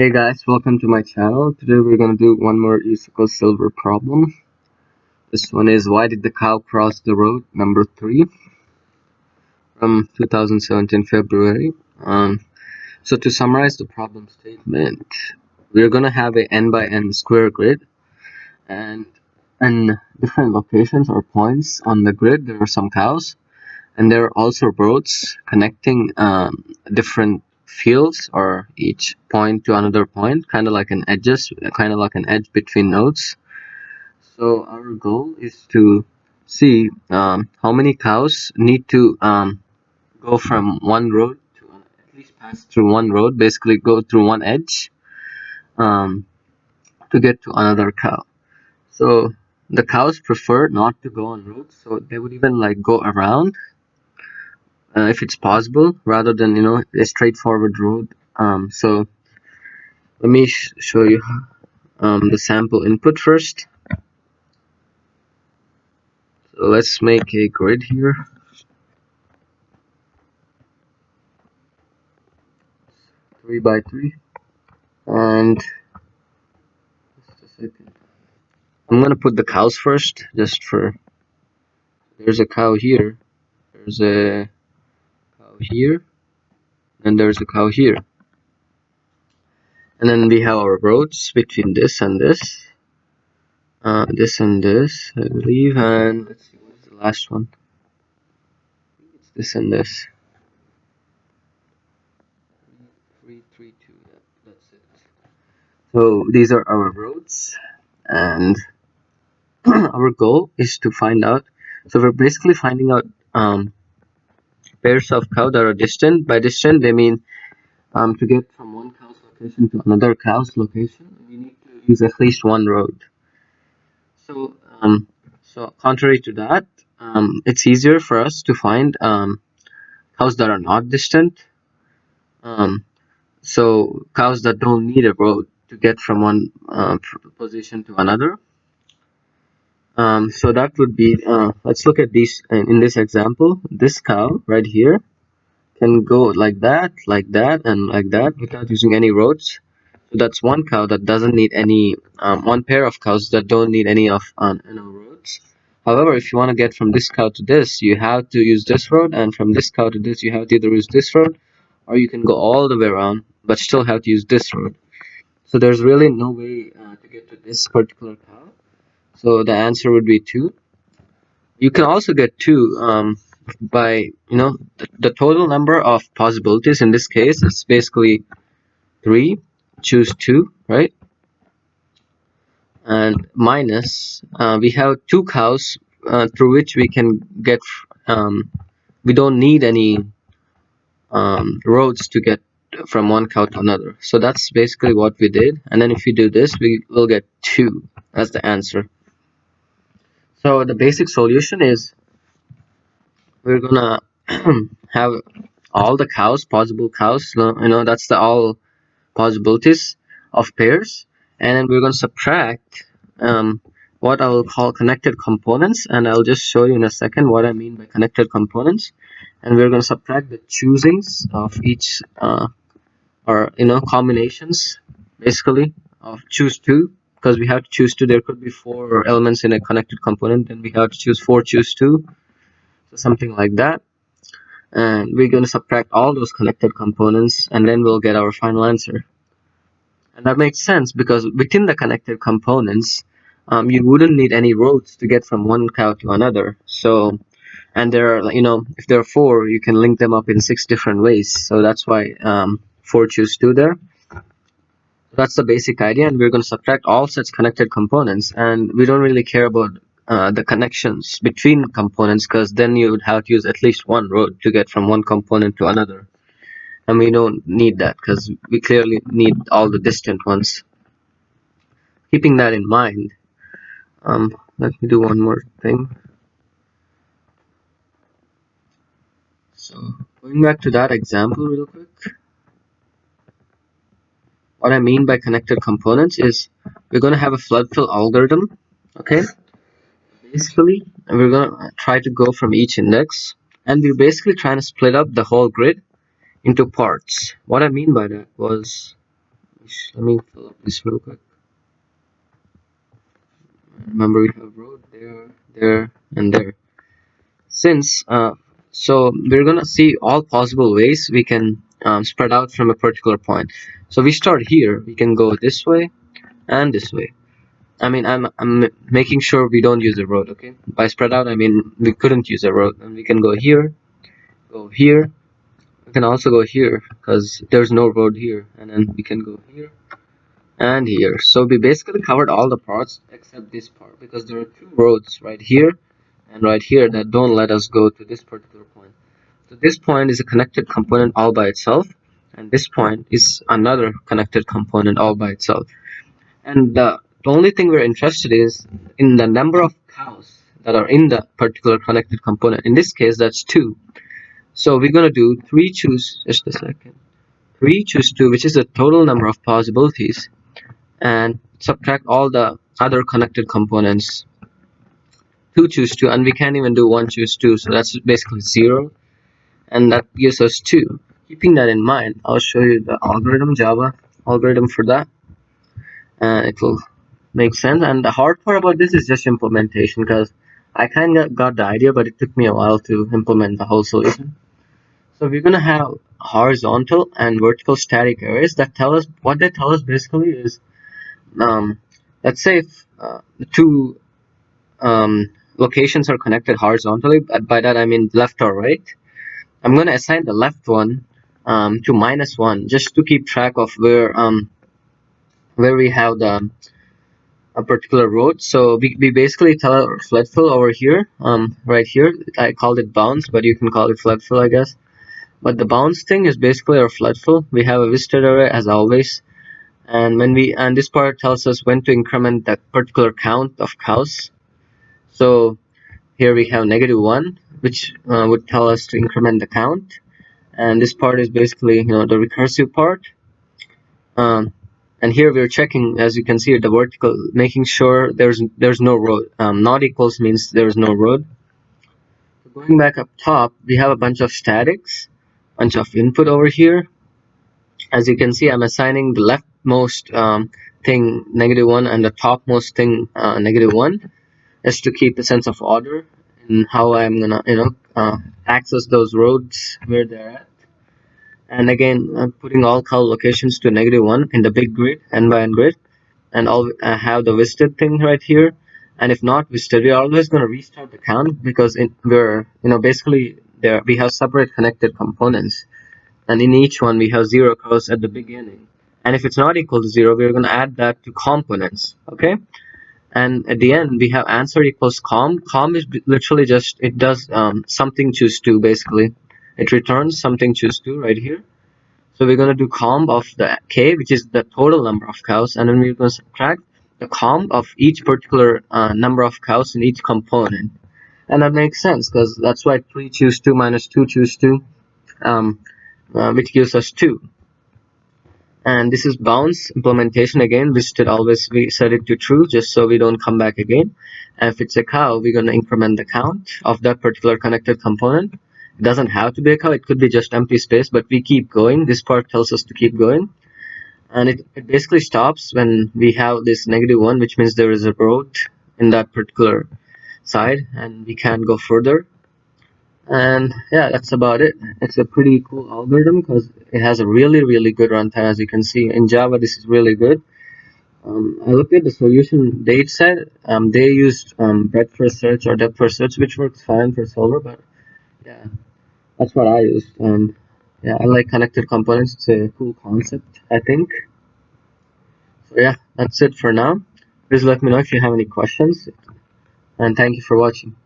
Hey guys, welcome to my channel. Today we're gonna do one more USACO silver problem. This one is why did the cow cross the road? Number 3 from 2017 February. So to summarize the problem statement, we're gonna have a n by n square grid, and in different locations or points on the grid there are some cows, and there are also roads connecting different fields or each point to another point, kind of like an edge between nodes. So our goal is to see how many cows need to go from one road to at least pass through one road, basically go through one edge um, to get to another cow. So the cows prefer not to go on roads, so they would even like go around if it's possible, rather than a straightforward road. So let me show you the sample input first. So let's make a grid here. 3 by 3, and just a second. I'm gonna put the cows first, just for there's a cow here, there's a cow here, and there's a cow here, and then we have our roads between this and this, this and this, I believe, and let's see what is the last one. It's this and this. 332. Yeah, that's it. So these are our roads, and our goal is to find out. So we're basically finding out pairs of cow that are distant. By distant, they mean to get from one cow's location to another cow's location, we need to use at least one road. So, so contrary to that, it's easier for us to find cows that are not distant. So cows that don't need a road to get from one position to another. So that would be, let's look at these in this example. This cow right here can go like that, and like that without using any roads. So that's one cow that doesn't need any, one pair of cows that don't need any of roads. However, if you want to get from this cow to this, you have to use this road, and from this cow to this, you have to either use this road, or you can go all the way around, but still have to use this road. So there's really no way to get to this particular cow. So the answer would be 2. You can also get 2 by the total number of possibilities in this case is basically 3. Choose 2, right? And minus, we have 2 cows through which we can get, we don't need any roads to get from one cow to another. So that's basically what we did, and then if we do this, we will get 2 as the answer. So the basic solution is we're gonna have all the cows, possible cows, that's the all possibilities of pairs, and then we're going to subtract what I will call connected components, and I'll just show you in a second what I mean by connected components. And we're going to subtract the choosings of each or combinations, basically, of choose 2, because we have to choose 2. There could be 4 elements in a connected component, then we have to choose 4 choose 2, so something like that. And we're going to subtract all those connected components, and then we'll get our final answer. And that makes sense because within the connected components, you wouldn't need any roads to get from one cow to another. So, and there are, if there are 4, you can link them up in 6 different ways. So that's why 4 choose 2 there. That's the basic idea, and we're going to subtract all such connected components. And we don't really care about the connections between components, because then you would have to use at least one road to get from one component to another. And we don't need that because we clearly need all the distant ones. Keeping that in mind, let me do one more thing. So going back to that example real quick, what I mean by connected components is we're going to have a floodfill algorithm. Okay, basically we're going to try to go from each index, and we're basically trying to split up the whole grid into parts. What I mean by that was, let me Let me fill up this real quick. Remember, we have road there, there, and there. Since so we're gonna see all possible ways we can spread out from a particular point. So we start here. We can go this way and this way. I mean, I'm making sure we don't use a road. Okay. By spread out, I mean we couldn't use a road, and we can go here, go here. We can also go here because there's no road here, and then we can go here and here. So we basically covered all the parts except this part because there are two roads right here and right here that don't let us go to this particular point. So this point is a connected component all by itself, and this point is another connected component all by itself. And the only thing we're interested is in the number of cows that are in the particular connected component. In this case, that's 2. So we're gonna do 3 choose, just a second, 3 choose 2, which is the total number of possibilities, and subtract all the other connected components. 2 choose 2, and we can't even do 1 choose 2, so that's basically 0, and that gives us 2. Keeping that in mind, I'll show you the algorithm, Java algorithm for that, and it will make sense. And the hard part about this is just implementation, because I kind of got the idea, but it took me a while to implement the whole solution. So we're gonna have horizontal and vertical static arrays that tell us, what they tell us basically is, let's say if the two locations are connected horizontally, by that I mean left or right, I'm going to assign the left one to -1 just to keep track of where we have a particular road. So we basically tell our Floodfill over here, right here. I called it bounce, but you can call it Floodfill, I guess. But the bounce thing is basically our Floodfill. We have a visited array as always, and this part tells us when to increment that particular count of cows. So here we have -1, which would tell us to increment the count, and this part is basically the recursive part. And here we're checking, as you can see, the vertical, making sure there's no road. Not equals means there's no road. So going back up top, we have a bunch of statics, bunch of input over here. As you can see, I'm assigning the leftmost thing -1 and the topmost thing -1, just to keep a sense of order in how I'm gonna access those roads where they're at. And again, I'm putting all cow locations to -1 in the big grid, n by n grid, and I'll have the visited thing right here. And if not visited, we're always going to restart the count, because we're basically there we have separate connected components, and in each one we have 0 cows at the beginning. And if it's not equal to 0, we're going to add that to components. Okay. And at the end we have answer equals com is literally just, it does something choose 2. Basically it returns something choose 2 right here. So we're going to do comp of the k, which is the total number of cows, and then we're going to subtract the comp of each particular number of cows in each component. And that makes sense, because that's why 3 choose 2 minus 2 choose 2, which gives us 2. And this is bounce implementation again. We set it to true just so we don't come back again. And if it's a cow, we're going to increment the count of that particular connected component. It doesn't have to be a cow, it could be just empty space, but we keep going. This part tells us to keep going. And it basically stops when we have this -1, which means there is a road in that particular side and we can't go further. And yeah, that's about it. It's a pretty cool algorithm because it has a really good runtime. As you can see in Java, this is really good. I looked at the solution they said. They used breadth first search or depth first search, which works fine for Solver, but yeah, that's what I used. And yeah, I like connected components. It's a cool concept, I think. So yeah, that's it for now. Please let me know if you have any questions, and thank you for watching.